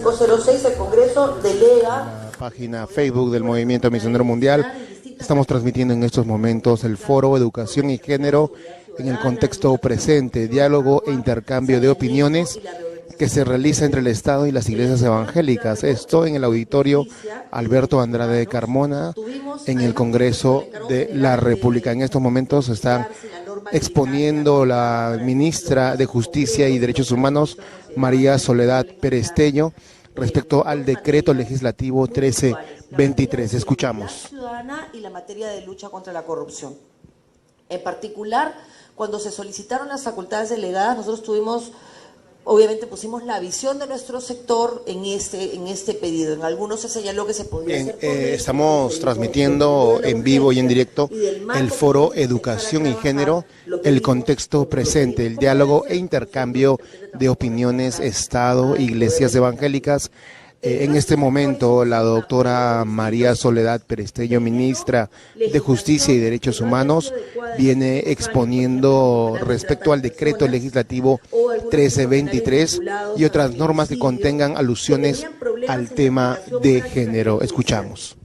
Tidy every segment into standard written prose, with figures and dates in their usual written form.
06, el Congreso delega. La página Facebook del Movimiento Misionero Mundial. Estamos transmitiendo en estos momentos el foro Educación y Género en el contexto presente, diálogo e intercambio de opiniones que se realiza entre el Estado y las iglesias evangélicas. Esto en el auditorio Alberto Andrade de Carmona, en el Congreso de la República. En estos momentos se está exponiendo la ministra de Justicia y Derechos Humanos, María Soledad Perestello, respecto al decreto legislativo 1323. Escuchamos. Ciudadana y la materia de lucha contra la corrupción. En particular, cuando se solicitaron las facultades delegadas, nosotros obviamente pusimos la visión de nuestro sector en este pedido. En algunos se señaló que se podía hacer estamos transmitiendo en vivo y en directo el foro Educación y Género, el contexto presente, el diálogo e intercambio de opiniones, Estado, iglesias evangélicas. En este momento, la doctora María Soledad Perestello, ministra de Justicia y Derechos Humanos, viene exponiendo respecto al decreto legislativo 1323 y otras normas que contengan alusiones al tema de género. Escuchamos.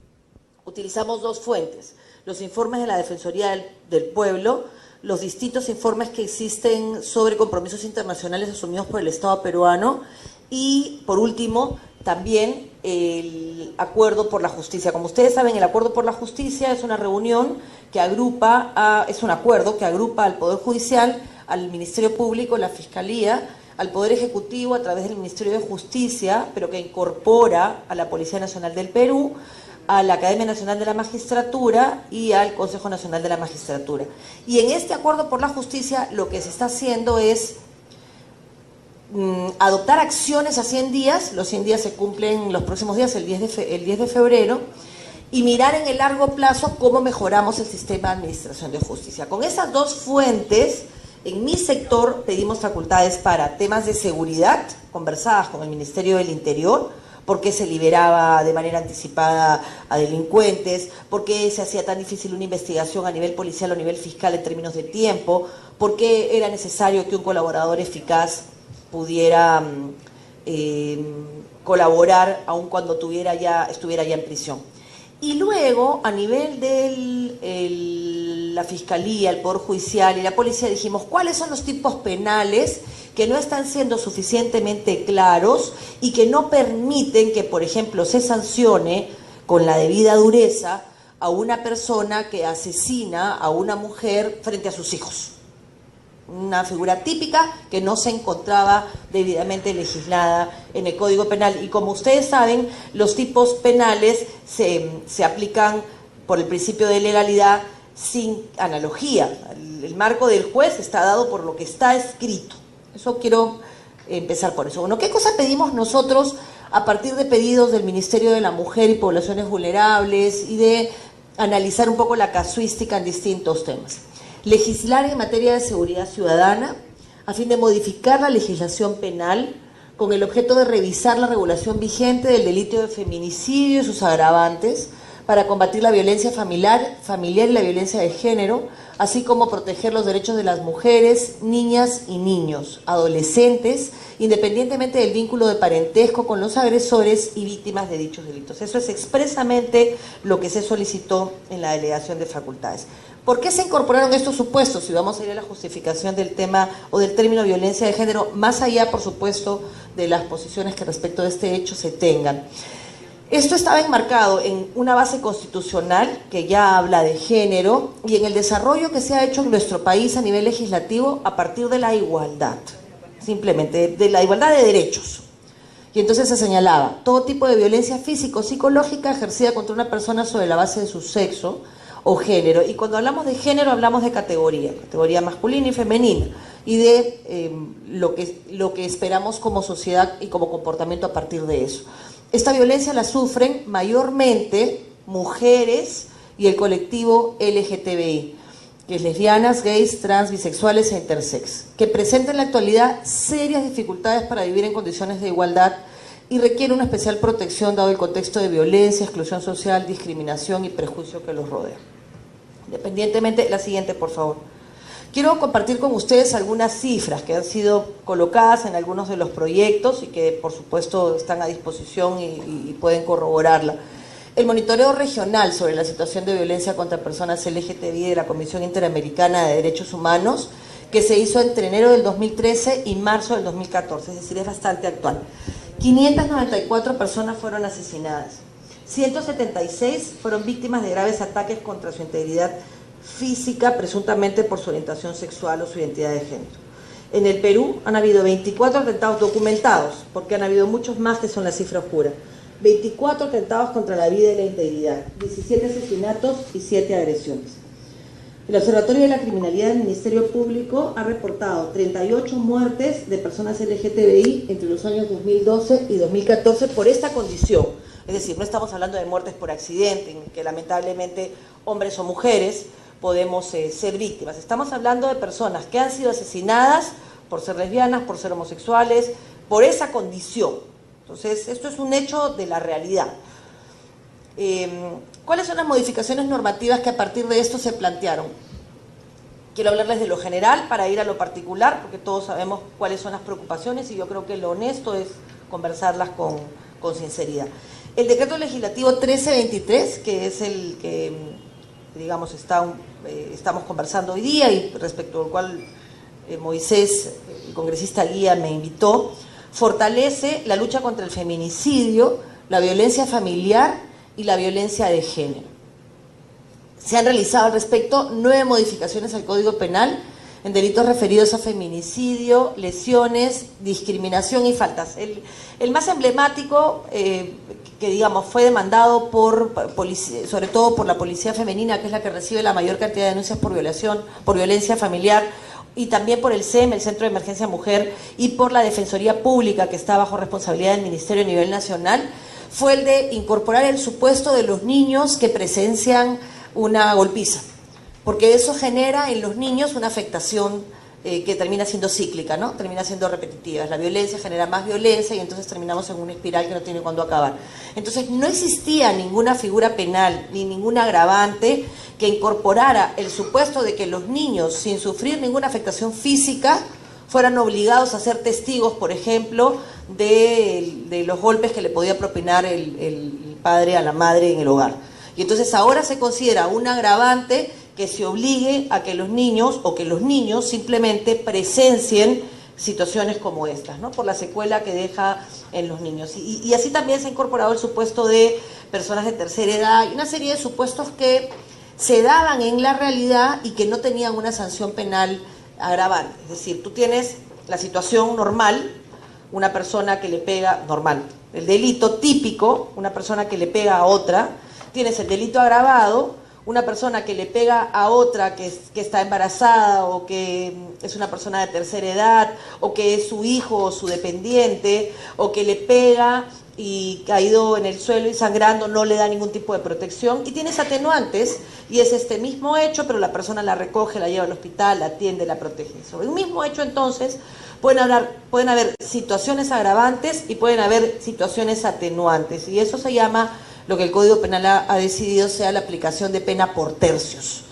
Utilizamos dos fuentes: los informes de la Defensoría del Pueblo, los distintos informes que existen sobre compromisos internacionales asumidos por el Estado peruano y, por último, también el Acuerdo por la Justicia. Como ustedes saben, el Acuerdo por la Justicia es una reunión que agrupa, es un acuerdo que agrupa al Poder Judicial, al Ministerio Público, la Fiscalía, al Poder Ejecutivo a través del Ministerio de Justicia, pero que incorpora a la Policía Nacional del Perú, a la Academia Nacional de la Magistratura y al Consejo Nacional de la Magistratura. Y en este Acuerdo por la Justicia lo que se está haciendo es adoptar acciones a 100 días, los 100 días se cumplen los próximos días, el 10 de febrero, y mirar en el largo plazo cómo mejoramos el sistema de administración de justicia. Con esas dos fuentes, en mi sector pedimos facultades para temas de seguridad, conversadas con el Ministerio del Interior, porque se liberaba de manera anticipada a delincuentes, porque se hacía tan difícil una investigación a nivel policial o a nivel fiscal en términos de tiempo, porque era necesario que un colaborador eficaz pudiera colaborar aun cuando estuviera ya en prisión. Y luego, a nivel de la Fiscalía, el Poder Judicial y la Policía, dijimos cuáles son los tipos penales que no están siendo suficientemente claros y que no permiten que, por ejemplo, se sancione con la debida dureza a una persona que asesina a una mujer frente a sus hijos. Una figura típica que no se encontraba debidamente legislada en el Código Penal. Y como ustedes saben, los tipos penales se aplican por el principio de legalidad sin analogía. El marco del juez está dado por lo que está escrito. Eso quiero empezar por eso. Bueno, ¿qué cosa pedimos nosotros a partir de pedidos del Ministerio de la Mujer y Poblaciones Vulnerables y de analizar un poco la casuística en distintos temas? Legislar en materia de seguridad ciudadana a fin de modificar la legislación penal con el objeto de revisar la regulación vigente del delito de feminicidio y sus agravantes para combatir la violencia familiar y la violencia de género, así como proteger los derechos de las mujeres, niñas y niños, adolescentes, independientemente del vínculo de parentesco con los agresores y víctimas de dichos delitos. Eso es expresamente lo que se solicitó en la delegación de facultades. ¿Por qué se incorporaron estos supuestos? Si vamos a ir a la justificación del tema o del término violencia de género, más allá, por supuesto, de las posiciones que respecto de este hecho se tengan. Esto estaba enmarcado en una base constitucional que ya habla de género y en el desarrollo que se ha hecho en nuestro país a nivel legislativo a partir de la igualdad, simplemente de la igualdad de derechos. Y entonces se señalaba todo tipo de violencia físico-psicológica ejercida contra una persona sobre la base de su sexo o género. Y cuando hablamos de género hablamos de categoría masculina y femenina, y de lo que esperamos como sociedad y como comportamiento a partir de eso. Esta violencia la sufren mayormente mujeres y el colectivo LGTBI, que es lesbianas, gays, trans, bisexuales e intersex, que presentan en la actualidad serias dificultades para vivir en condiciones de igualdad y requiere una especial protección dado el contexto de violencia, exclusión social, discriminación y prejuicio que los rodea. Independientemente, la siguiente, por favor. Quiero compartir con ustedes algunas cifras que han sido colocadas en algunos de los proyectos y que por supuesto están a disposición y pueden corroborarla. El monitoreo regional sobre la situación de violencia contra personas LGTBI de la Comisión Interamericana de Derechos Humanos, que se hizo entre enero del 2013 y marzo del 2014, es decir, es bastante actual. 594 personas fueron asesinadas, 176 fueron víctimas de graves ataques contra su integridad física, presuntamente por su orientación sexual o su identidad de género. En el Perú han habido 24 atentados documentados, porque han habido muchos más que son la cifra oscura. 24 atentados contra la vida y la integridad, 17 asesinatos y 7 agresiones. El Observatorio de la Criminalidad del Ministerio Público ha reportado 38 muertes de personas LGTBI entre los años 2012 y 2014 por esta condición. Es decir, no estamos hablando de muertes por accidente, en que lamentablemente hombres o mujeres podemos ser víctimas. Estamos hablando de personas que han sido asesinadas por ser lesbianas, por ser homosexuales, por esa condición. Entonces, esto es un hecho de la realidad. ¿Cuáles son las modificaciones normativas que a partir de esto se plantearon? Quiero hablarles de lo general para ir a lo particular, porque todos sabemos cuáles son las preocupaciones y yo creo que lo honesto es conversarlas con sinceridad. El decreto legislativo 1323, que es el que, digamos, estamos conversando hoy día y respecto al cual Moisés, el congresista Guía, me invitó, fortalece la lucha contra el feminicidio, la violencia familiar y la violencia de género. Se han realizado al respecto 9 modificaciones al Código Penal en delitos referidos a feminicidio, lesiones, discriminación y faltas. El más emblemático, que digamos fue demandado sobre todo por la policía femenina, que es la que recibe la mayor cantidad de denuncias por violencia familiar, y también por el CEM, el Centro de Emergencia Mujer, y por la Defensoría Pública, que está bajo responsabilidad del Ministerio a nivel nacional, fue el de incorporar el supuesto de los niños que presencian una golpiza, porque eso genera en los niños una afectación que termina siendo cíclica, ¿no? Termina siendo repetitiva. La violencia genera más violencia y entonces terminamos en una espiral que no tiene cuándo acabar. Entonces no existía ninguna figura penal ni ningún agravante que incorporara el supuesto de que los niños, sin sufrir ninguna afectación física, fueran obligados a ser testigos, por ejemplo, de los golpes que le podía propinar el padre a la madre en el hogar. Y entonces ahora se considera un agravante que se obligue a que los niños o que los niños simplemente presencien situaciones como estas, ¿no? Por la secuela que deja en los niños. Y así también se ha incorporado el supuesto de personas de tercera edad y una serie de supuestos que se daban en la realidad y que no tenían una sanción penal agravante. Es decir, tú tienes la situación normal, una persona que le pega, normal, el delito típico, una persona que le pega a otra, tienes el delito agravado, una persona que le pega a otra que está embarazada o que es una persona de tercera edad o que es su hijo o su dependiente o que le pega y caído en el suelo y sangrando no le da ningún tipo de protección, y tienes atenuantes y es este mismo hecho pero la persona la recoge, la lleva al hospital, la atiende, la protege. Sobre un mismo hecho entonces pueden haber situaciones agravantes y pueden haber situaciones atenuantes, y eso se llama lo que el Código Penal ha decidido sea la aplicación de pena por tercios.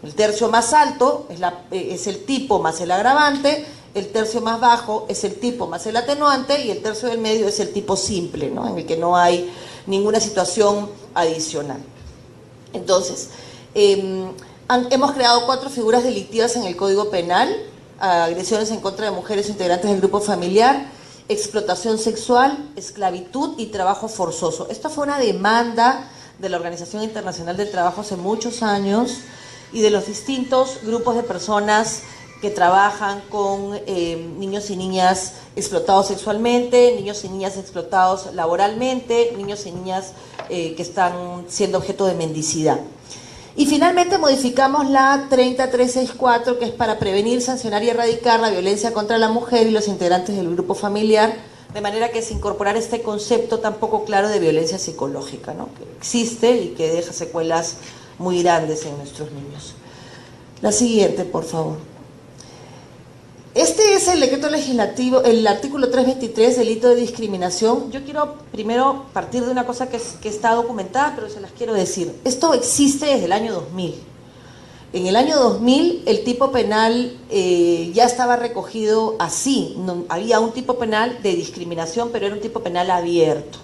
El tercio más alto es el tipo más el agravante, el tercio más bajo es el tipo más el atenuante y el tercio del medio es el tipo simple, ¿no? En el que no hay ninguna situación adicional. Entonces, hemos creado 4 figuras delictivas en el Código Penal: agresiones en contra de mujeres integrantes del grupo familiar, explotación sexual, esclavitud y trabajo forzoso. Esta fue una demanda de la Organización Internacional del Trabajo hace muchos años y de los distintos grupos de personas que trabajan con niños y niñas explotados sexualmente, niños y niñas explotados laboralmente, niños y niñas que están siendo objeto de mendicidad. Y finalmente modificamos la 30364, que es para prevenir, sancionar y erradicar la violencia contra la mujer y los integrantes del grupo familiar, de manera que se incorporara este concepto tan poco claro de violencia psicológica, ¿no? Que existe y que deja secuelas muy grandes en nuestros niños. La siguiente, por favor. Este es el decreto legislativo, el artículo 323, delito de discriminación. Yo quiero primero partir de una cosa que está documentada, pero se las quiero decir. Esto existe desde el año 2000. En el año 2000 el tipo penal ya estaba recogido así, no, había un tipo penal de discriminación, pero era un tipo penal abierto.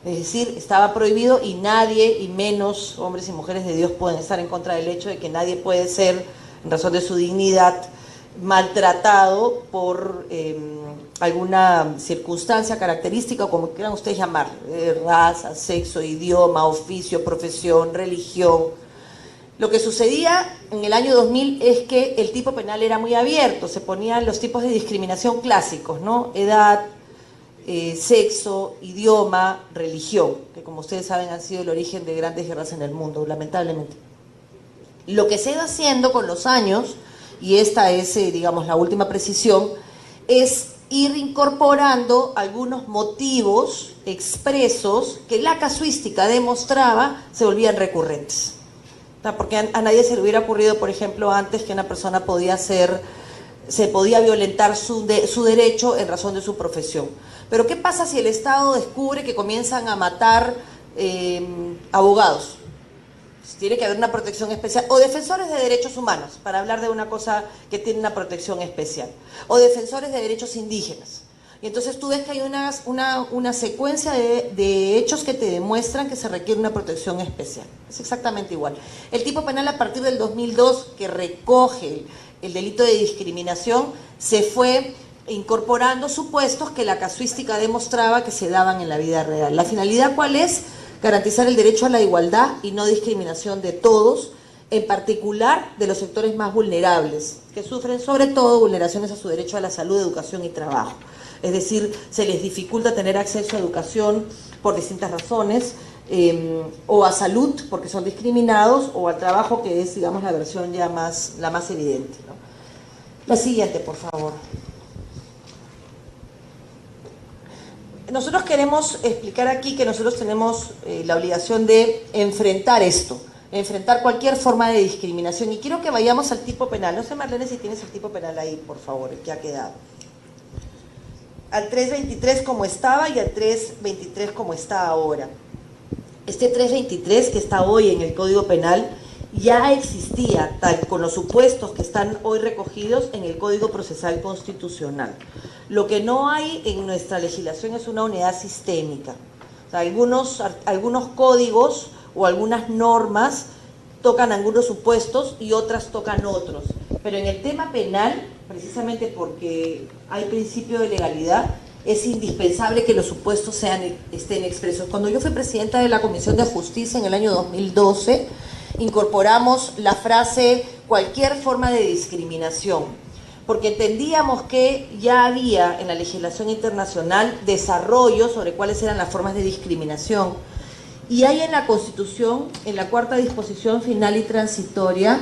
Es decir, estaba prohibido y nadie, y menos hombres y mujeres de Dios, pueden estar en contra del hecho de que nadie puede ser, en razón de su dignidad, maltratado por alguna circunstancia, característica, o como quieran ustedes llamarlo, raza, sexo, idioma, oficio, profesión, religión. Lo que sucedía en el año 2000 es que el tipo penal era muy abierto, se ponían los tipos de discriminación clásicos, ¿no? Edad, sexo, idioma, religión, que como ustedes saben han sido el origen de grandes guerras en el mundo, lamentablemente. Lo que se ha ido haciendo con los años, y esta es, digamos, la última precisión, es ir incorporando algunos motivos expresos que la casuística demostraba se volvían recurrentes. Porque a nadie se le hubiera ocurrido, por ejemplo, antes que una persona se podía violentar su derecho en razón de su profesión. Pero ¿qué pasa si el Estado descubre que comienzan a matar abogados? Tiene que haber una protección especial. O defensores de derechos humanos, para hablar de una cosa que tiene una protección especial. O defensores de derechos indígenas. Y entonces tú ves que hay una secuencia de hechos que te demuestran que se requiere una protección especial. Es exactamente igual. El tipo penal a partir del 2002, que recoge el delito de discriminación, se fue incorporando supuestos que la casuística demostraba que se daban en la vida real. ¿La finalidad cuál es? Garantizar el derecho a la igualdad y no discriminación de todos, en particular de los sectores más vulnerables, que sufren sobre todo vulneraciones a su derecho a la salud, educación y trabajo. Es decir, se les dificulta tener acceso a educación por distintas razones, o a salud porque son discriminados, o al trabajo, que es, digamos, la versión ya la más evidente, ¿no? La siguiente, por favor. Nosotros queremos explicar aquí que nosotros tenemos la obligación de enfrentar esto, enfrentar cualquier forma de discriminación. Y quiero que vayamos al tipo penal. No sé, Marlene, si tienes el tipo penal ahí, por favor, el que ha quedado. Al 323 como estaba y al 323 como está ahora. Este 323 que está hoy en el Código Penal ya existía, tal con los supuestos que están hoy recogidos en el Código Procesal Constitucional. Lo que no hay en nuestra legislación es una unidad sistémica. O sea, algunos códigos o algunas normas tocan algunos supuestos y otras tocan otros. Pero en el tema penal, precisamente porque hay principio de legalidad, es indispensable que los supuestos estén expresos. Cuando yo fui presidenta de la Comisión de Justicia en el año 2012, incorporamos la frase cualquier forma de discriminación, porque entendíamos que ya había en la legislación internacional desarrollo sobre cuáles eran las formas de discriminación. Y hay en la Constitución, en la cuarta disposición final y transitoria,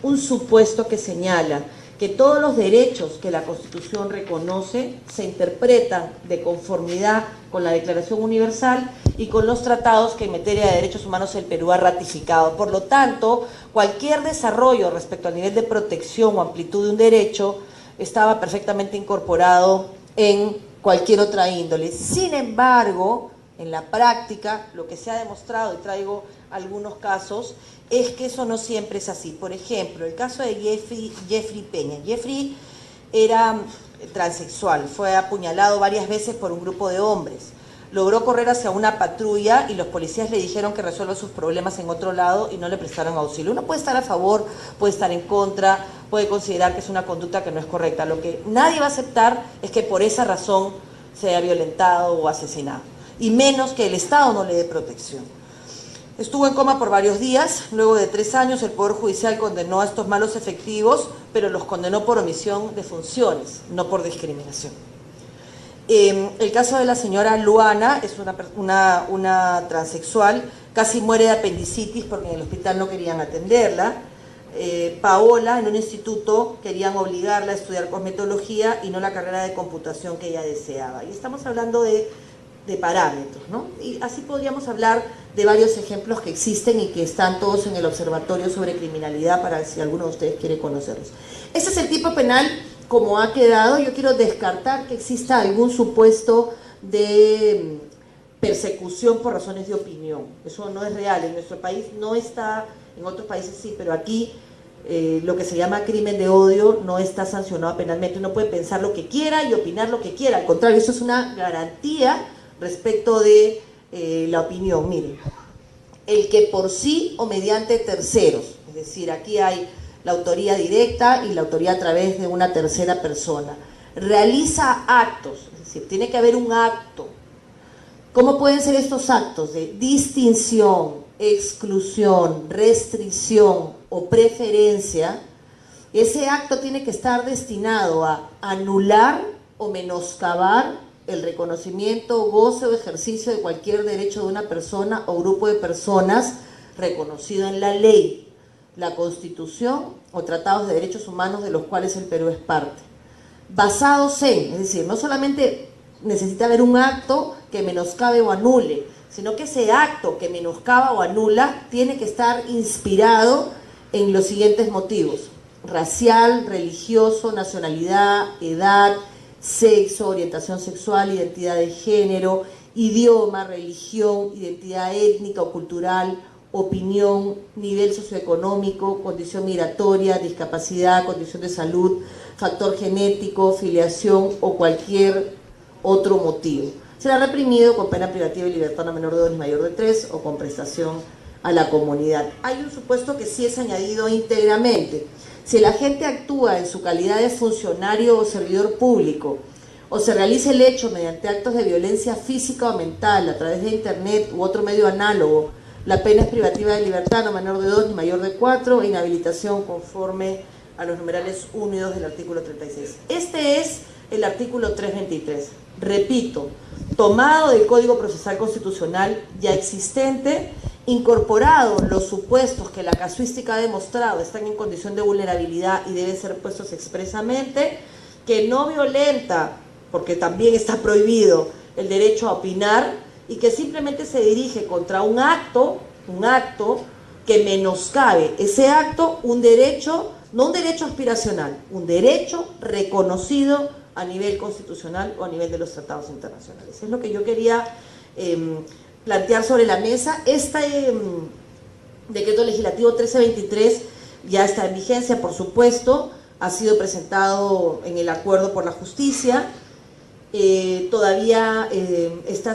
un supuesto que señala que todos los derechos que la Constitución reconoce se interpretan de conformidad con la Declaración Universal y con los tratados que en materia de derechos humanos el Perú ha ratificado. Por lo tanto, cualquier desarrollo respecto al nivel de protección o amplitud de un derecho estaba perfectamente incorporado en cualquier otra índole. Sin embargo, en la práctica, lo que se ha demostrado, y traigo algunos casos, es que eso no siempre es así. Por ejemplo, el caso de Jeffrey Peña. Jeffrey era transexual, fue apuñalado varias veces por un grupo de hombres. Logró correr hacia una patrulla y los policías le dijeron que resuelva sus problemas en otro lado y no le prestaron auxilio. Uno puede estar a favor, puede estar en contra, puede considerar que es una conducta que no es correcta. Lo que nadie va a aceptar es que por esa razón se haya violentado o asesinado, y menos que el Estado no le dé protección. Estuvo en coma por varios días. Luego de 3 años el Poder Judicial condenó a estos malos efectivos, pero los condenó por omisión de funciones, no por discriminación. El caso de la señora Luana, es una transexual, casi muere de apendicitis porque en el hospital no querían atenderla. Paola, en un instituto querían obligarla a estudiar cosmetología y no la carrera de computación que ella deseaba. Y estamos hablando de parámetros, ¿no? Y así podríamos hablar de varios ejemplos que existen y que están todos en el Observatorio sobre Criminalidad, para si alguno de ustedes quiere conocerlos. Ese es el tipo penal como ha quedado. Yo quiero descartar que exista algún supuesto de persecución por razones de opinión. Eso no es real. En nuestro país no está, en otros países sí, pero aquí lo que se llama crimen de odio no está sancionado penalmente. Uno puede pensar lo que quiera y opinar lo que quiera. Al contrario, eso es una garantía respecto de la opinión. Miren, el que por sí o mediante terceros, es decir, aquí hay la autoría directa y la autoría a través de una tercera persona, realiza actos, es decir, tiene que haber un acto. ¿Cómo pueden ser estos actos? De distinción, exclusión, restricción o preferencia. Ese acto tiene que estar destinado a anular o menoscabar el reconocimiento, goce o ejercicio de cualquier derecho de una persona o grupo de personas reconocido en la ley, la Constitución o tratados de derechos humanos de los cuales el Perú es parte. Basados en, es decir, no solamente necesita haber un acto que menoscabe o anule, sino que ese acto que menoscaba o anula tiene que estar inspirado en los siguientes motivos: racial, religioso, nacionalidad, edad, sexo, orientación sexual, identidad de género, idioma, religión, identidad étnica o cultural, opinión, nivel socioeconómico, condición migratoria, discapacidad, condición de salud, factor genético, filiación o cualquier otro motivo. Será reprimido con pena privativa de libertad no menor de 2 ni mayor de 3 o con prestación a la comunidad. Hay un supuesto que sí es añadido íntegramente. Si el agente actúa en su calidad de funcionario o servidor público o se realiza el hecho mediante actos de violencia física o mental a través de internet u otro medio análogo, la pena es privativa de libertad no menor de 2 ni mayor de 4 e inhabilitación conforme a los numerales 1 y 2 del artículo 36. Este es el artículo 323. Repito, tomado del Código Procesal Constitucional ya existente, incorporado los supuestos que la casuística ha demostrado están en condición de vulnerabilidad y deben ser puestos expresamente, que no violenta, porque también está prohibido, el derecho a opinar, y que simplemente se dirige contra un acto que menoscabe ese acto, un derecho, no un derecho aspiracional, un derecho reconocido a nivel constitucional o a nivel de los tratados internacionales. Es lo que yo quería plantear sobre la mesa. Este decreto legislativo 1323 ya está en vigencia, por supuesto, ha sido presentado en el acuerdo por la justicia, todavía está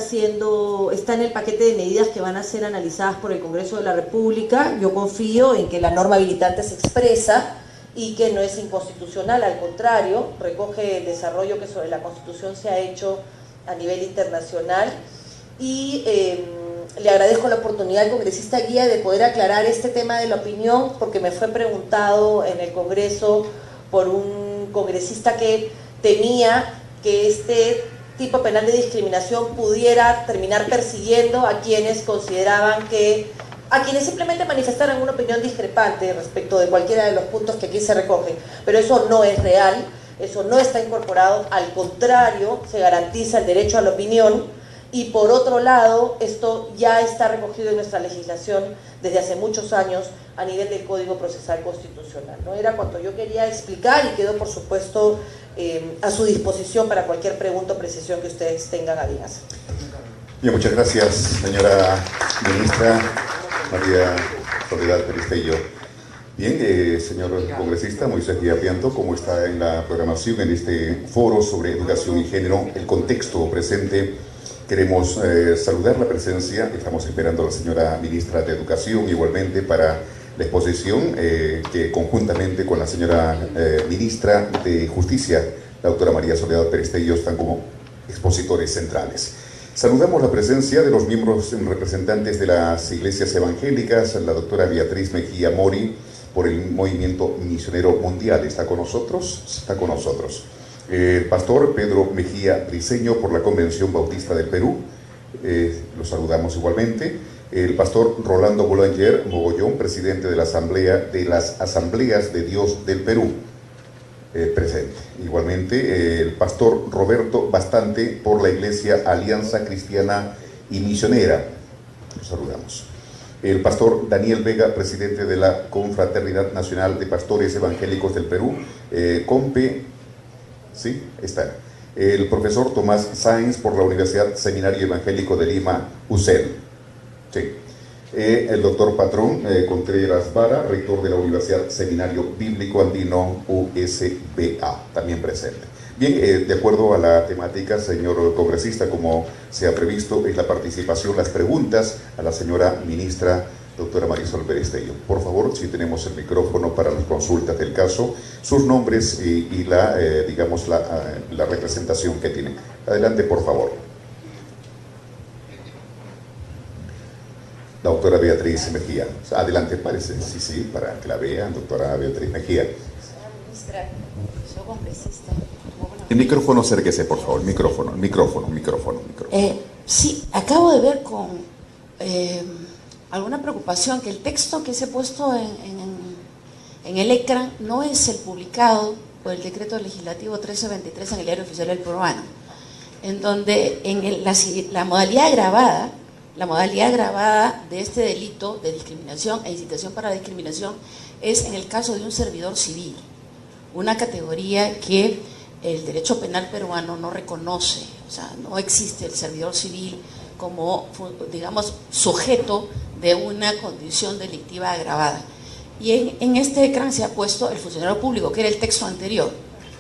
en el paquete de medidas que van a ser analizadas por el Congreso de la República. Yo confío en que la norma habilitante se expresa y que no es inconstitucional, al contrario, recoge el desarrollo que sobre la Constitución se ha hecho a nivel internacional. Y le agradezco la oportunidad al congresista Guía de poder aclarar este tema de la opinión, porque me fue preguntado en el Congreso por un congresista que temía que este tipo penal de discriminación pudiera terminar persiguiendo a quienes consideraban a quienes simplemente manifestaran una opinión discrepante respecto de cualquiera de los puntos que aquí se recogen. Pero eso no es real, eso no está incorporado, al contrario, se garantiza el derecho a la opinión. Y por otro lado, esto ya está recogido en nuestra legislación desde hace muchos años a nivel del Código Procesal Constitucional, ¿no? Era cuanto yo quería explicar y quedo, por supuesto, a su disposición para cualquier pregunta o precisión que ustedes tengan a bien hacer. Bien, muchas gracias, señora ministra María Soledad Peristello. Bien, señor congresista Moisés Guía Pianto, como está en la programación en este foro sobre educación y género, el contexto presente, queremos saludar la presencia, estamos esperando a la señora ministra de Educación igualmente para la exposición que conjuntamente con la señora ministra de Justicia, la doctora María Soledad Peristello, están como expositores centrales. Saludamos la presencia de los miembros representantes de las iglesias evangélicas, la doctora Beatriz Mejía Mori, por el Movimiento Misionero Mundial. ¿Está con nosotros? Está con nosotros. El pastor Pedro Mejía Briceño, por la Convención Bautista del Perú. Lo saludamos igualmente. El pastor Rolando Boulanger Mogollón, presidente de las Asambleas de Dios del Perú. Presente. Igualmente, el pastor Roberto Bastante, por la Iglesia Alianza Cristiana y Misionera. Lo saludamos. El pastor Daniel Vega, presidente de la Confraternidad Nacional de Pastores Evangélicos del Perú, COMPE, sí, está. El profesor Tomás Sáenz, por la Universidad Seminario Evangélico de Lima, UCEL. Sí. El doctor Patrón Contreras Vara, rector de la Universidad Seminario Bíblico Andino USBA, también presente. Bien, de acuerdo a la temática, señor congresista, como se ha previsto, es la participación, las preguntas a la señora ministra, doctora Marisol Perestello. Por favor, si tenemos el micrófono para las consultas del caso, sus nombres y la, digamos, la representación que tienen. Adelante, por favor. La doctora Beatriz Mejía. Adelante, parece. Sí, para que la vean, doctora Beatriz Mejía. Ministra, soy congresista. El micrófono, acérquese, por favor. Micrófono. Sí, acabo de ver con alguna preocupación que el texto que se ha puesto en el ecran no es el publicado por el decreto legislativo 1323 en el Diario Oficial del Peruano, en donde en la modalidad grabada de este delito de discriminación e incitación para la discriminación es en el caso de un servidor civil, una categoría que el derecho penal peruano no reconoce. O sea, no existe el servidor civil como, digamos, sujeto de una condición delictiva agravada. Y en este ecran se ha puesto el funcionario público, que era el texto anterior,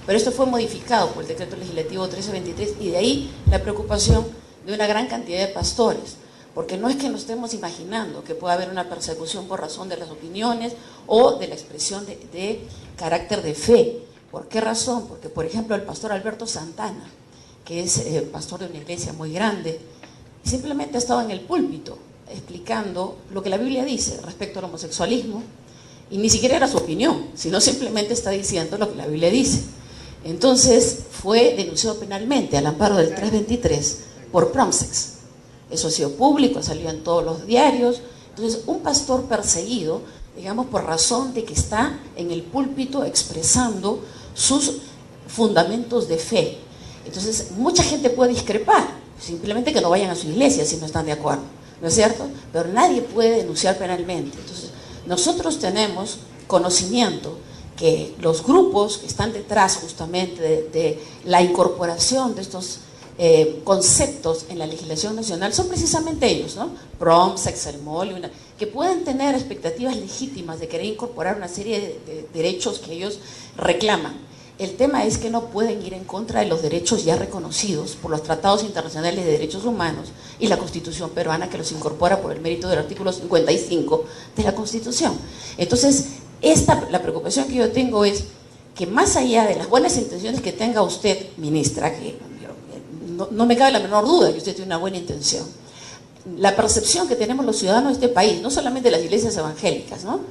pero esto fue modificado por el decreto legislativo 1323, y de ahí la preocupación de una gran cantidad de pastores, porque no es que nos estemos imaginando que pueda haber una persecución por razón de las opiniones o de la expresión de carácter de fe. ¿Por qué razón? Porque, por ejemplo, el pastor Alberto Santana, que es pastor de una iglesia muy grande, simplemente ha estado en el púlpito explicando lo que la Biblia dice respecto al homosexualismo, y ni siquiera era su opinión, sino simplemente está diciendo lo que la Biblia dice. Entonces fue denunciado penalmente al amparo del 323 por Promsex. Eso ha sido público, ha salido en todos los diarios. Entonces, un pastor perseguido, digamos, por razón de que está en el púlpito expresando sus fundamentos de fe. Entonces, mucha gente puede discrepar, simplemente que no vayan a su iglesia si no están de acuerdo, ¿no es cierto? Pero nadie puede denunciar penalmente. Entonces, nosotros tenemos conocimiento que los grupos que están detrás justamente de la incorporación de estos conceptos en la legislación nacional son precisamente ellos, ¿no? Promsex, el MOL, que pueden tener expectativas legítimas de querer incorporar una serie de derechos que ellos reclaman. El tema es que no pueden ir en contra de los derechos ya reconocidos por los tratados internacionales de derechos humanos y la Constitución peruana, que los incorpora por el mérito del artículo 55 de la Constitución. Entonces, la preocupación que yo tengo es que, más allá de las buenas intenciones que tenga usted, ministra, que no me cabe la menor duda que usted tiene una buena intención, la percepción que tenemos los ciudadanos de este país, no solamente las iglesias evangélicas, ¿no?,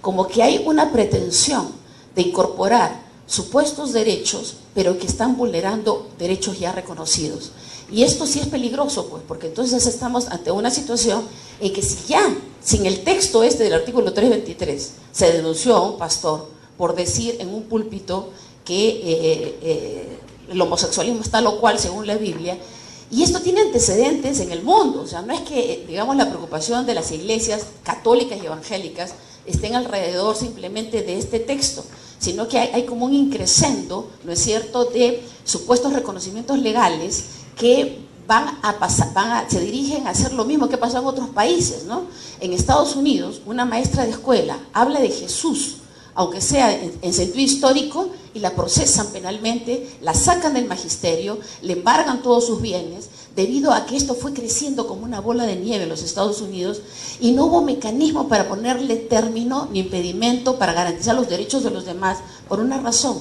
como que hay una pretensión de incorporar supuestos derechos, pero que están vulnerando derechos ya reconocidos. Y esto sí es peligroso, pues, porque entonces estamos ante una situación en que, si ya, sin el texto del artículo 323, se denunció a un pastor por decir en un púlpito que el homosexualismo está lo cual según la Biblia, y esto tiene antecedentes en el mundo. O sea, no es que, digamos, la preocupación de las iglesias católicas y evangélicas estén alrededor simplemente de este texto, sino que hay como un increscendo, ¿no es cierto?, de supuestos reconocimientos legales que se dirigen a hacer lo mismo que pasó en otros países, ¿no? En Estados Unidos, una maestra de escuela habla de Jesús, aunque sea en sentido histórico, y la procesan penalmente, la sacan del magisterio, le embargan todos sus bienes, debido a que esto fue creciendo como una bola de nieve en los Estados Unidos, y no hubo mecanismo para ponerle término ni impedimento para garantizar los derechos de los demás, por una razón: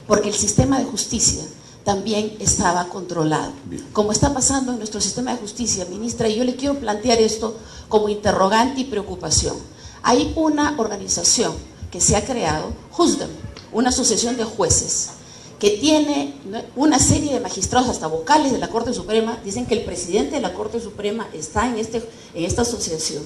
porque el sistema de justicia también estaba controlado, como está pasando en nuestro sistema de justicia, ministra. Y yo le quiero plantear esto como interrogante y preocupación. Hay una organización que se ha creado, JUSDEM, una asociación de jueces, que tiene una serie de magistrados, hasta vocales de la Corte Suprema. Dicen que el presidente de la Corte Suprema está en esta asociación,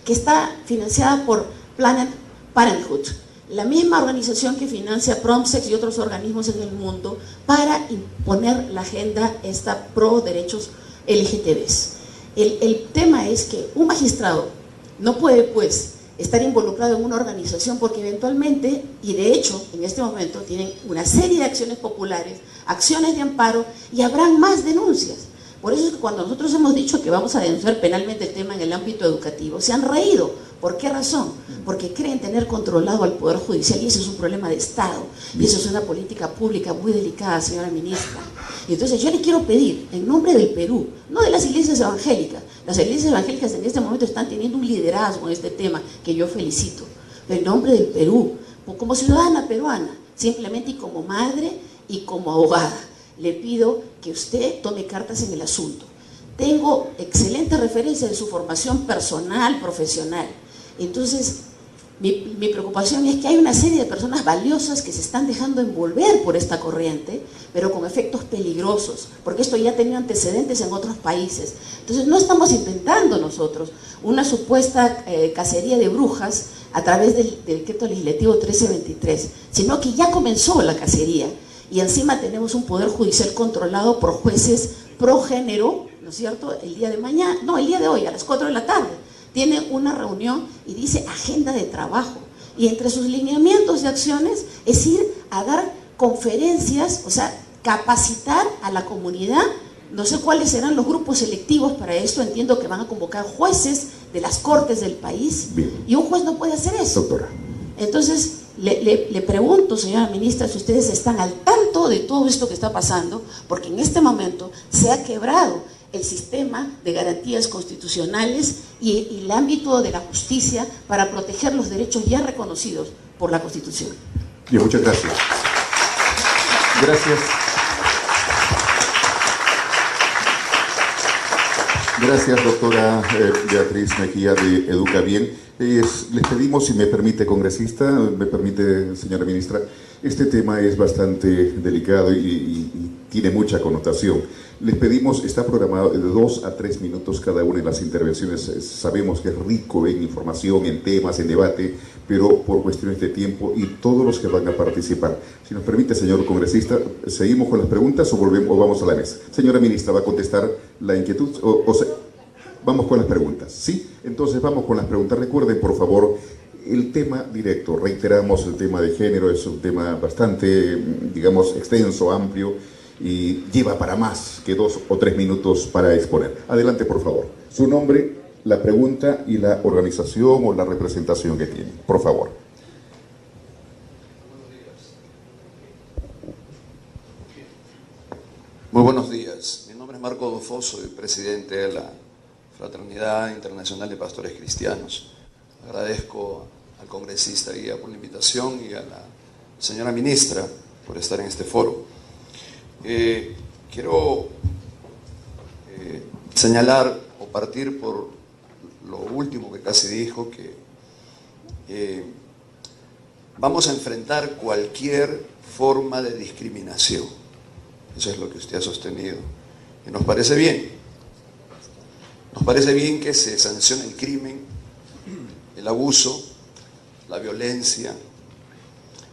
que está financiada por Planned Parenthood, la misma organización que financia Promsex y otros organismos en el mundo para imponer la agenda esta pro derechos LGTBs. El tema es que un magistrado no puede, pues, estar involucrado en una organización, porque eventualmente, y de hecho en este momento, tienen una serie de acciones populares, acciones de amparo, y habrán más denuncias. Por eso es que cuando nosotros hemos dicho que vamos a denunciar penalmente el tema en el ámbito educativo, se han reído. ¿Por qué razón? Porque creen tener controlado al Poder Judicial y eso es un problema de Estado. Y eso es una política pública muy delicada, señora ministra. Y entonces yo le quiero pedir, en nombre del Perú, no de las iglesias evangélicas, las iglesias evangélicas en este momento están teniendo un liderazgo en este tema que yo felicito, pero en nombre del Perú, como ciudadana peruana, simplemente y como madre y como abogada, le pido que usted tome cartas en el asunto. Tengo excelentes referencias de su formación personal, profesional. Entonces, mi preocupación es que hay una serie de personas valiosas que se están dejando envolver por esta corriente, pero con efectos peligrosos, porque esto ya ha tenido antecedentes en otros países. Entonces, no estamos inventando nosotros una supuesta cacería de brujas a través del decreto legislativo 1323, sino que ya comenzó la cacería. Y encima tenemos un poder judicial controlado por jueces pro género, ¿no es cierto? El día de hoy, a las 4 de la tarde, tiene una reunión y dice agenda de trabajo. Y entre sus lineamientos de acciones es ir a dar conferencias, o sea, capacitar a la comunidad. No sé cuáles serán los grupos selectivos para esto, entiendo que van a convocar jueces de las cortes del país. Bien. Y un juez no puede hacer eso. Doctora. Entonces, le pregunto, señora ministra, si ustedes están al tanto de todo esto que está pasando, porque en este momento se ha quebrado el sistema de garantías constitucionales y el ámbito de la justicia para proteger los derechos ya reconocidos por la Constitución. Bien, muchas gracias. Gracias. Gracias, doctora Beatriz Mejía de Educa Bien. Les pedimos, si me permite, congresista, me permite, señora ministra, este tema es bastante delicado y tiene mucha connotación. Les pedimos, está programado de 2 a 3 minutos cada una de las intervenciones. Sabemos que es rico en información, en temas, en debate, pero por cuestiones de tiempo y todos los que van a participar. Si nos permite, señor congresista, ¿seguimos con las preguntas o vamos a la mesa? Señora ministra, ¿va a contestar la inquietud vamos con las preguntas? ¿Sí? Entonces vamos con las preguntas. Recuerden, por favor, el tema directo. Reiteramos, el tema de género es un tema bastante, digamos, extenso, amplio, y lleva para más que 2 o 3 minutos para exponer. Adelante, por favor. Su nombre, la pregunta y la organización o la representación que tiene. Por favor. Muy buenos días. Mi nombre es Marco Dufo, soy presidente de la Fraternidad Internacional de Pastores Cristianos. Agradezco al congresista Guía por la invitación y a la señora ministra por estar en este foro. Quiero señalar o partir por lo último que casi dijo, que vamos a enfrentar cualquier forma de discriminación. Eso es lo que usted ha sostenido. Y nos parece bien. Nos parece bien que se sancione el crimen, el abuso, la violencia.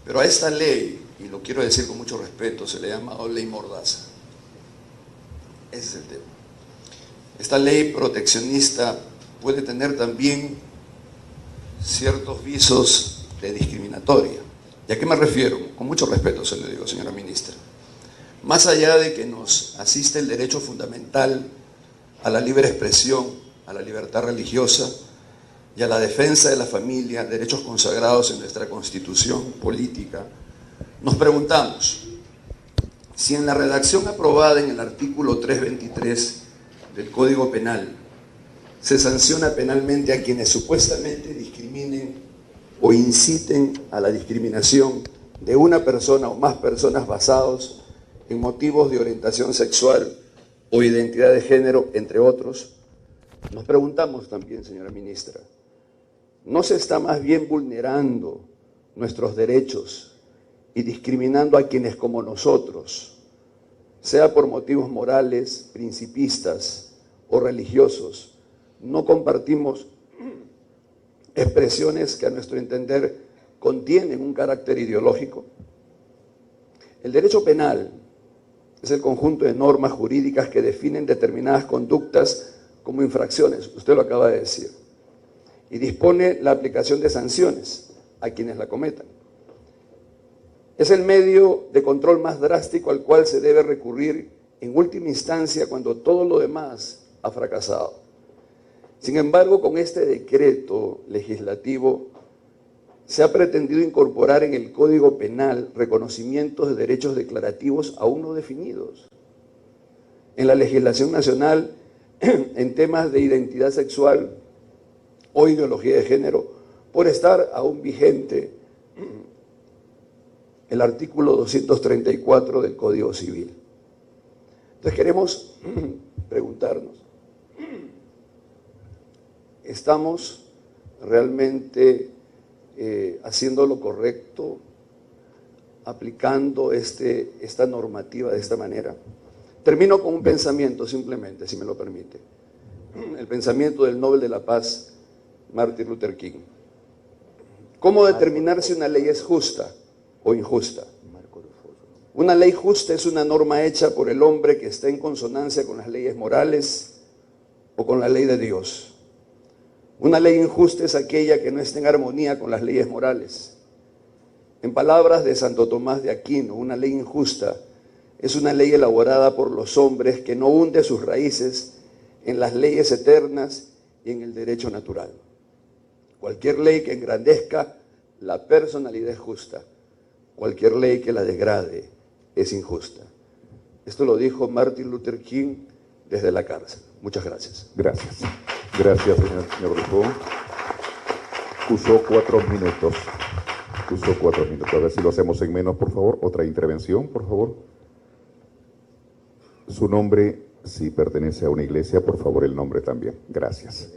Pero a esta ley, y lo quiero decir con mucho respeto, se le ha llamado ley mordaza. Ese es el tema. Esta ley proteccionista puede tener también ciertos visos de discriminatoria. ¿Y a qué me refiero? Con mucho respeto se lo digo, señora ministra. Más allá de que nos asiste el derecho fundamental a la libre expresión, a la libertad religiosa y a la defensa de la familia, derechos consagrados en nuestra Constitución política, nos preguntamos si en la redacción aprobada en el artículo 323 del Código Penal se sanciona penalmente a quienes supuestamente discriminen o inciten a la discriminación de una persona o más personas basados en motivos de orientación sexual o identidad de género, entre otros. Nos preguntamos también, señora ministra, ¿no se está más bien vulnerando nuestros derechos y discriminando a quienes como nosotros, sea por motivos morales, principistas o religiosos, no compartimos expresiones que a nuestro entender contienen un carácter ideológico? El derecho penal es el conjunto de normas jurídicas que definen determinadas conductas como infracciones, usted lo acaba de decir, y dispone la aplicación de sanciones a quienes la cometan. Es el medio de control más drástico al cual se debe recurrir en última instancia cuando todo lo demás ha fracasado. Sin embargo, con este decreto legislativo se ha pretendido incorporar en el Código Penal reconocimientos de derechos declarativos aún no definidos. En la legislación nacional, en temas de identidad sexual o ideología de género, por estar aún vigente el artículo 234 del Código Civil. Entonces queremos preguntarnos, ¿estamos realmente haciendo lo correcto, aplicando esta normativa de esta manera? Termino con un pensamiento simplemente, si me lo permite. El pensamiento del Nobel de la Paz, Martin Luther King. ¿Cómo determinar si una ley es justa o injusta? Una ley justa es una norma hecha por el hombre que está en consonancia con las leyes morales o con la ley de Dios. Una ley injusta es aquella que no está en armonía con las leyes morales. En palabras de Santo Tomás de Aquino, una ley injusta es una ley elaborada por los hombres que no hunde sus raíces en las leyes eternas y en el derecho natural. Cualquier ley que engrandezca la personalidad es justa. Cualquier ley que la degrade es injusta. Esto lo dijo Martin Luther King desde la cárcel. Muchas gracias. Gracias. Gracias, señor Rufo. Usó 4 minutos. Usó 4 minutos. A ver si lo hacemos en menos, por favor. Otra intervención, por favor. Su nombre, si pertenece a una iglesia, por favor, el nombre también. Gracias.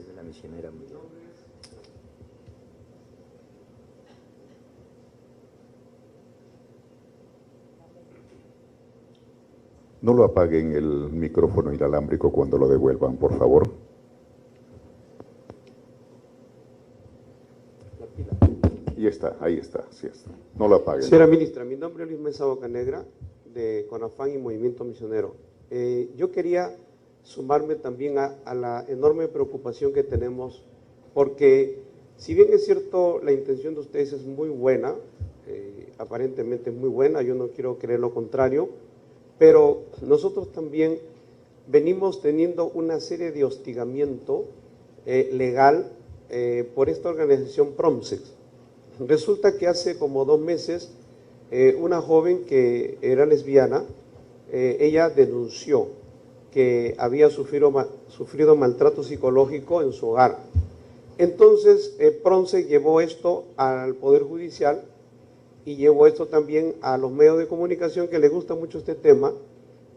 No lo apaguen el micrófono inalámbrico cuando lo devuelvan, por favor. Y está, ahí está, sí está. No lo apaguen. Señora ministra, mi nombre es Luis Mesa Bocanegra, de CONAFAN y Movimiento Misionero. Yo quería sumarme también a la enorme preocupación que tenemos, porque si bien es cierto la intención de ustedes es muy buena, aparentemente es muy buena, yo no quiero creer lo contrario, pero nosotros también venimos teniendo una serie de hostigamiento legal por esta organización PROMSEX. Resulta que hace como 2 meses una joven que era lesbiana, ella denunció que había sufrido maltrato psicológico en su hogar. Entonces PROMSEX llevó esto al Poder Judicial y llevó esto también a los medios de comunicación que les gusta mucho este tema,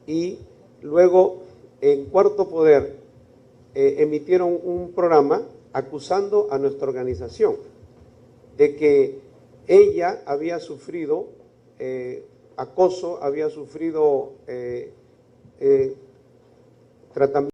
y luego en Cuarto Poder emitieron un programa acusando a nuestra organización de que ella había sufrido acoso, había sufrido tratamiento